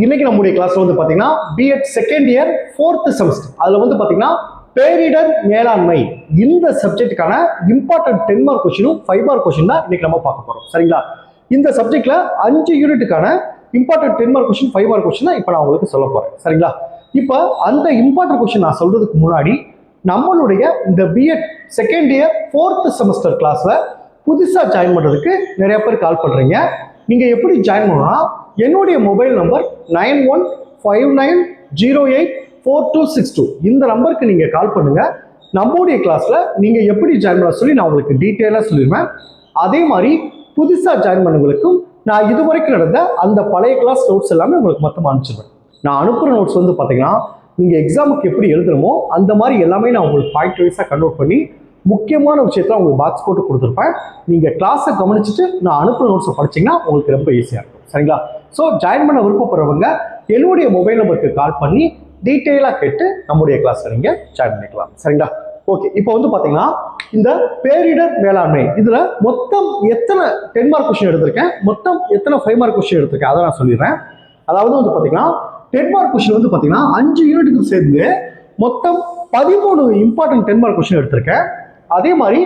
இன்னைக்கு நம்முடைய கிளாஸ்ல வந்து பாத்தீங்கன்னா BEd second year 4th semester அதுல வந்து பாத்தீங்கன்னா பேரிடர் மேலாண்மை இந்த சப்ஜெக்ட்டுக்கான இம்பார்ட்டன்ட் 10 மார்க் கொஸ்டினும் 5 மார்க் கொஸ்டின் தான் இன்னைக்கு நம்ம பார்க்க போறோம். சரிங்களா? இந்த சப்ஜெக்ட்ல 5 யூனிட்டுக்கான important 10 mark question 5 mark question தான் இப்போ நான் உங்களுக்கு சொல்ல போறேன். சரிங்களா? இப்போ அந்த இம்பார்ட்டன்ட் கொஸ்டின் நான் சொல்றதுக்கு முன்னாடி நம்மளுடைய இந்த BEd second year 4th semester கிளாஸ்ல புதுசா ஜாயின் பண்றதுக்கு நிறைய பேர் கால் பண்றீங்க. நீங்க எப்படி ஜாயின் பண்ணணும்னா என்னுடைய மொபைல் நம்பர் 9159084262 இந்த நம்பருக்கு நீங்க கால் பண்ணுங்க. நம்மளுடைய கிளாஸ்ல நீங்க எப்படி ஜாயின் பண்ண சொல்லி நான் உங்களுக்கு டீட்டெயிலா சொல்லிடுவேன். அதே மாதிரி புதுசா ஜாயின் பண்ணவங்களுக்கும் நான் இதுவரைக்கும் நடந்த அந்த பழைய கிளாஸ் நோட்ஸ் எல்லாமே உங்களுக்கு மொத்தமாக அனுப்பிச்சிடுவேன். நான் அனுப்புகிற நோட்ஸ் வந்து பார்த்தீங்கன்னா நீங்கள் எக்ஸாமுக்கு எப்படி எழுதணுமோ அந்த மாதிரி எல்லாமே நான் உங்களுக்கு பாயிண்ட் வைஸாக கன்வெர்ட் பண்ணி முக்கியமான விஷயத்தில் உங்களுக்கு பாக்ஸ் போட்டு கொடுத்துருப்பேன். நீங்கள் கிளாஸை கவனிச்சுட்டு நான் அனுப்புகிற நோட்ஸை படிச்சிங்கன்னா உங்களுக்கு ரொம்ப ஈஸியாக இருக்கும். சரிங்களா? ஸோ ஜாயின் பண்ண விருப்பப்படுறவங்க என்னுடைய மொபைல் நம்பருக்கு கால் பண்ணி டீட்டெயிலாக கேட்டு நம்முடைய கிளாஸில் நீங்கள் ஜாயின் பண்ணிக்கலாம். சரிங்களா? ஓகே, இப்போ வந்து பார்த்தீங்கன்னா இந்த பேரிடர் மேலாண்மை இதில் மொத்தம் எத்தனை 10 மார்க் கொஸ்டின் எடுத்திருக்கேன், மொத்தம் எத்தனை 5 மார்க் கொஸ்டின் எடுத்திருக்கேன் அதை நான் சொல்லிடுறேன். அதாவது வந்து பார்த்தீங்கன்னா 10 மார்க் கொஸ்டின் வந்து பார்த்தீங்கன்னா 5 யூனிட்டுக்கு சேர்ந்து மொத்தம் 13 இம்பார்ட்டன்ட் 10 மார்க் கொஸ்டின் எடுத்திருக்கேன். அதே மாதிரி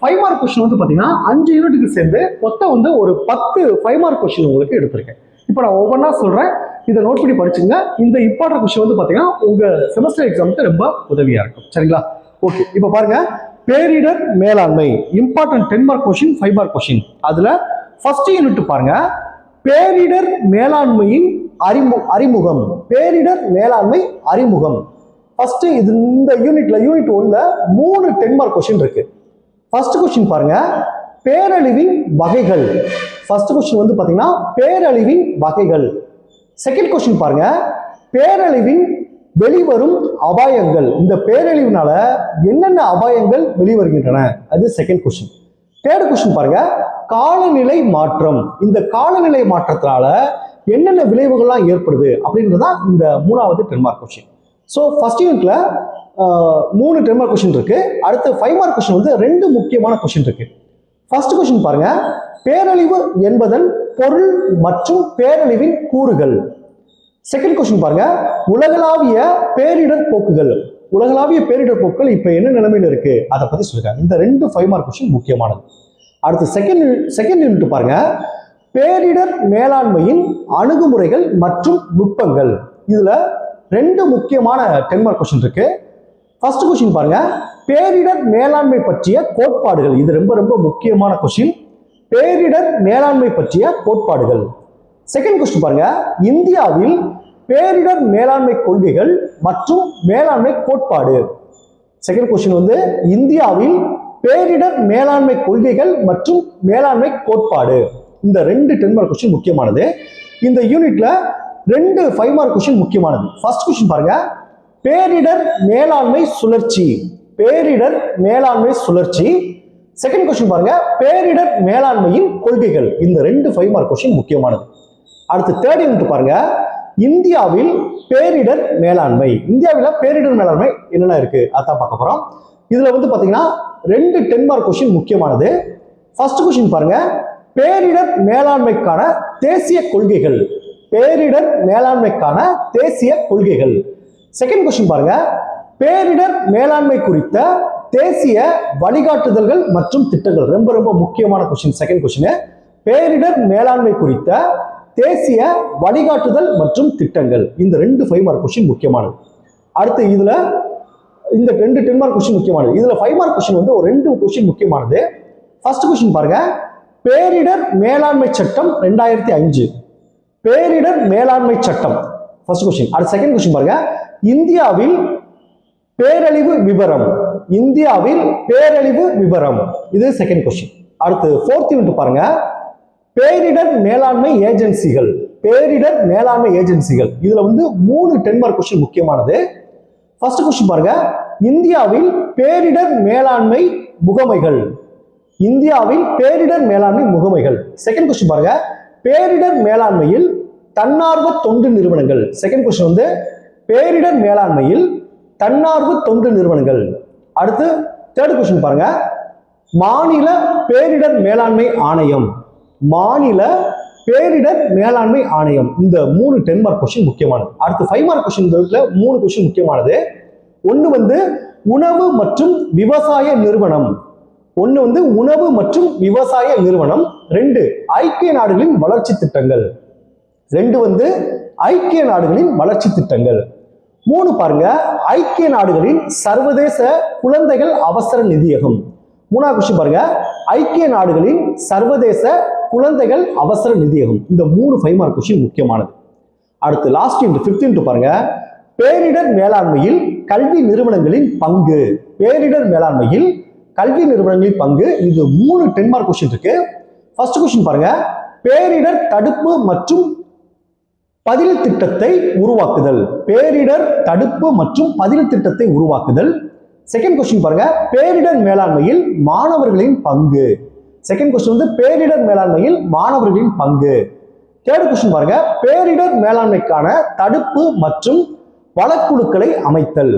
5 மார்க் கொஸ்டின் வந்து பார்த்தீங்கன்னா 5 யூனிட்டுக்கு சேர்ந்து மொத்தம் வந்து ஒரு 10 5 மார்க் கொஸ்டின் உங்களுக்கு எடுத்திருக்கேன். இப்போ நான் ஒவ்வொன்றா சொல்கிறேன், இதை நோட் பண்ணி படிச்சுங்க. இந்த இம்பார்ட்டன்ட் கொஸ்டின் வந்து பார்த்தீங்கன்னா உங்கள் செமஸ்டர் எக்ஸாமுக்கு ரொம்ப உதவியாக இருக்கும். சரிங்களா? ஓகே, இப்போ பாருங்க, பேரிடர் மேலாண்மை important 10 mark question 5 mark question. அதில் ஃபர்ஸ்ட் யூனிட் பாருங்க, பேரிடர் மேலாண்மையின் அறிமுகம். பேரிடர் மேலாண்மை அறிமுகம். ஃபர்ஸ்ட் இது இந்த யூனிட்ல யூனிட் 1ல 3 10 மார்க் கொஸ்டின் இருக்கு. ஃபர்ஸ்ட் கொஸ்டின் பாருங்க, பேரழிவின் வகைகள். ஃபர்ஸ்ட் கொஸ்டின் வந்து பாத்தீங்கன்னா பேரழிவின் வகைகள். செகண்ட் கொஸ்டின் பாருங்க, பேரழிவின் வெளிவரும் அபாயங்கள். இந்த பேரழிவினால என்னென்ன அபாயங்கள் வெளிவருகின்றன, அது செகண்ட் கொஸ்டின். தேர்ட் கொஸ்டின் பாருங்க, காலநிலை மாற்றம். இந்த காலநிலை மாற்றத்தினால என்னென்ன விளைவுகள்லாம் ஏற்படுது அப்படின்றதான் இந்த 3வது 10 மார்க் கொஸ்டின். ஸோ ஃபர்ஸ்ட் யூனிட்ல 3 10 மார்க் கொஸ்டின் இருக்கு. அடுத்து 5 மார்க் கொஸ்டின் வந்து 2 முக்கியமான கொஸ்டின் இருக்கு. ஃபர்ஸ்ட் கொஸ்டின் பாருங்க, பேரழிவு என்பதன் பொருள் மற்றும் பேரழிவின் கூறுகள். செகண்ட் கொஸ்டின் பாருங்க, உலகளாவிய பேரிடர் போக்குகள். உலகளாவிய பேரிடர் போக்குகள் இப்ப என்ன நிலைமையில இருக்கு அதை பத்தி சொல்லிருக்காங்க. இந்த 2 5 மார்க் கொஸ்டின் முக்கியமானது. அடுத்து செகண்ட் யூனிட் பாருங்க, பேரிடர் மேலாண்மையின் அணுகுமுறைகள் மற்றும் நுட்பங்கள். இதுல 2 முக்கியமான 10 மார்க் கொஸ்டின் இருக்கு. ஃபர்ஸ்ட் கொஸ்டின் பாருங்க, பேரிடர் மேலாண்மை பற்றிய கோட்பாடுகள். இது ரொம்ப ரொம்ப முக்கியமான கொஸ்டின். பேரிடர் மேலாண்மை பற்றிய கோட்பாடுகள். செகண்ட் கொஸ்டின் பாருங்க, இந்தியாவில் பேரிடர் மேலாண்மை கொள்கைகள் மற்றும் மேலாண்மை கோட்பாடு. செகண்ட் கொஸ்டின் வந்து இந்தியாவில் பேரிடர் மேலாண்மை கொள்கைகள் மற்றும் மேலாண்மை கோட்பாடு. இந்த 2 10 மார்க் கொஸ்டின் முக்கியமானது. இந்த யூனிட்ல 2 5 மார்க் கொஸ்டின் முக்கியமானது. ஃபர்ஸ்ட் கொஸ்டின் பாருங்க, பேரிடர் மேலாண்மை சுழற்சி. பேரிடர் மேலாண்மை சுழற்சி. செகண்ட் கொஸ்டின் பாருங்க, பேரிடர் மேலாண்மையின் கொள்கைகள். இந்த 2 5 மார்க் கொஸ்டின் முக்கியமானது. அடுத்து தேர்ட் யூனிட் பாருங்க, இந்தியாவில் பேரிடர் மேலாண்மை. இந்தியாவில் பேரிடர் மேலாண்மை என்னென்ன இருக்கு அதான் பார்க்க போறோம். இதுல வந்து பாத்தீங்கன்னா 2 10 மார்க் கொஸ்டின் முக்கியமானது. ஃபர்ஸ்ட் கொஸ்டின் பாருங்க, பேரிடர் மேலாண்மைக்கான தேசிய கொள்கைகள். பேரிடர் மேலாண்மைக்கான தேசிய கொள்கைகள். செகண்ட் கொஸ்டின் பாருங்க, பேரிடர் மேலாண்மை குறித்த தேசிய வழிகாட்டுதல்கள் மற்றும் திட்டங்கள். ரொம்ப ரொம்ப முக்கியமான கொஸ்டின். செகண்ட் கொஸ்டின், பேரிடர் மேலாண்மை குறித்த தேசிய வழிகாட்டுதல் மற்றும் திட்டங்கள். இந்த 2 5 மார்க் கொஸ்டின் முக்கியமானது. அடுத்து இதுல இந்த 2 10 மார்க் கொஸ்டின் முக்கியமானது. இதுல 5 மார்க் கொஸ்டின் வந்து ஒரு 2 கொஸ்டின் முக்கியமானது. ஃபர்ஸ்ட் கொஸ்டின் பாருங்க, பேரிடர் மேலாண்மை சட்டம் 2005. பேரிடர் மேலாண்மை சட்டம் ஃபர்ஸ்ட் கொஸ்டின். அடுத்து செகண்ட் கொஸ்டின் பாருங்க, இந்தியாவில் பேரழிவு விவரம். இந்தியாவில் பேரழிவு விவரம். இது செகண்ட் கொஸ்டின். அடுத்து ஃபோர்த் யூனிட் பாருங்க, பேரிடர் மேலாண்மை ஏஜென்சிகள். பேரிடர் மேலாண்மை ஏஜென்சிகள். இதுல வந்து 3 10 மார்க் கொஸ்டின் முக்கியமானது. ஃபர்ஸ்ட் கொஸ்டின் பாருங்க, இந்தியாவில் பேரிடர் மேலாண்மை முகமைகள். இந்தியாவில் பேரிடர் மேலாண்மை முகமைகள். செகண்ட் கொஸ்டின் பாருங்க, பேரிடர் மேலாண்மையில் தன்னார்வ தொண்டு நிறுவனங்கள். செகண்ட் கொஸ்டின் வந்து பேரிடர் மேலாண்மையில் தன்னார்வ தொண்டு நிறுவனங்கள். அடுத்து தேர்ட் கொஸ்டின் பாருங்க, மாநில பேரிடர் மேலாண்மை ஆணையம். மாநில பேரிடர் மேலாண்மை ஆணையம். இந்த 3 10 மார்க் கொஸ்டின் முக்கியமானது. அடுத்து 5 மார்க் கொஸ்டின் 3 கொஸ்டின் முக்கியமானது. ஒன்னு வந்து உணவு மற்றும் விவசாய நிறுவனம். உணவு மற்றும் விவசாய நிறுவனம். 2 ஐக்கிய நாடுகளின் வளர்ச்சி திட்டங்கள். 2 ஐக்கிய நாடுகளின் வளர்ச்சி திட்டங்கள். 3 பாருங்க, ஐக்கிய நாடுகளின் சர்வதேச குழந்தைகள் அவசர நிதியகம். 3ஆவது கொஸ்டின் பாருங்க, ஐக்கிய நாடுகளின் சர்வதேச குழந்தைகள் அவசர நிதியகம். இந்த 3 5 மார்க் கொஸ்டின் முக்கியமானது. அடுத்து லாஸ்ட் 5th பாருங்க, பேரிடர் மேலாண்மையில் கல்வி நிறுவனங்களின் பங்கு. பேரிடர் மேலாண்மையில் கல்வி நிறுவனங்களின் பங்கு. இது 3 10 மார்க் கொஸ்டின் இருக்கு. ஃபர்ஸ்ட் கொஸ்டின் பாருங்க, பேரிடர் தடுப்பு மற்றும் பதில் திட்டத்தை உருவாக்குதல். பேரிடர் தடுப்பு மற்றும் பதில் திட்டத்தை உருவாக்குதல். செகண்ட் கொஸ்டின் பாருங்க, பேரிடர் மேலாண்மையில் மாணவர்களின் பங்கு. செகண்ட் கொஸ்டின் பேரிடர் மேலாண்மையில் மாணவர்களின் பங்கு. தேர்ட் கொஸ்டின் பாருங்க, பேரிடர் மேலாண்மைக்கான தடுப்பு மற்றும் வழக்குழுக்களை அமைத்தல்.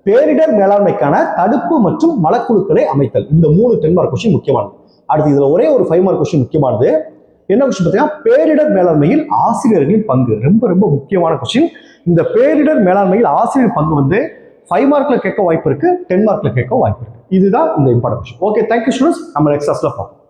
பேரிடர் மேலாண்மைக்கான தடுப்பு மற்றும் வழக்குழுக்களை அமைத்தல். இந்த 3 10 மார்க் கொஸ்டின் முக்கியமானது. அடுத்து இதுல ஒரே ஒரு 5 மார்க் கொஸ்டின் முக்கியமானது. என்ன கொஸ்டின் பார்த்தீங்கன்னா, பேரிடர் மேலாண்மையில் ஆசிரியர்களின் பங்கு. ரொம்ப ரொம்ப முக்கியமான கொஸ்டின். இந்த பேரிடர் மேலாண்மையில் ஆசிரியர் பங்கு 5 மார்க்ல கேட்க வாய்ப்பு இருக்கு, 10 மார்க்ல கேட்க வாய்ப்பு இருக்கு. இதுதான் இந்த important question. Okay, thank you students. நம்ம நெக்ஸ்ட் கிளாஸ்ல பார்ப்போம்.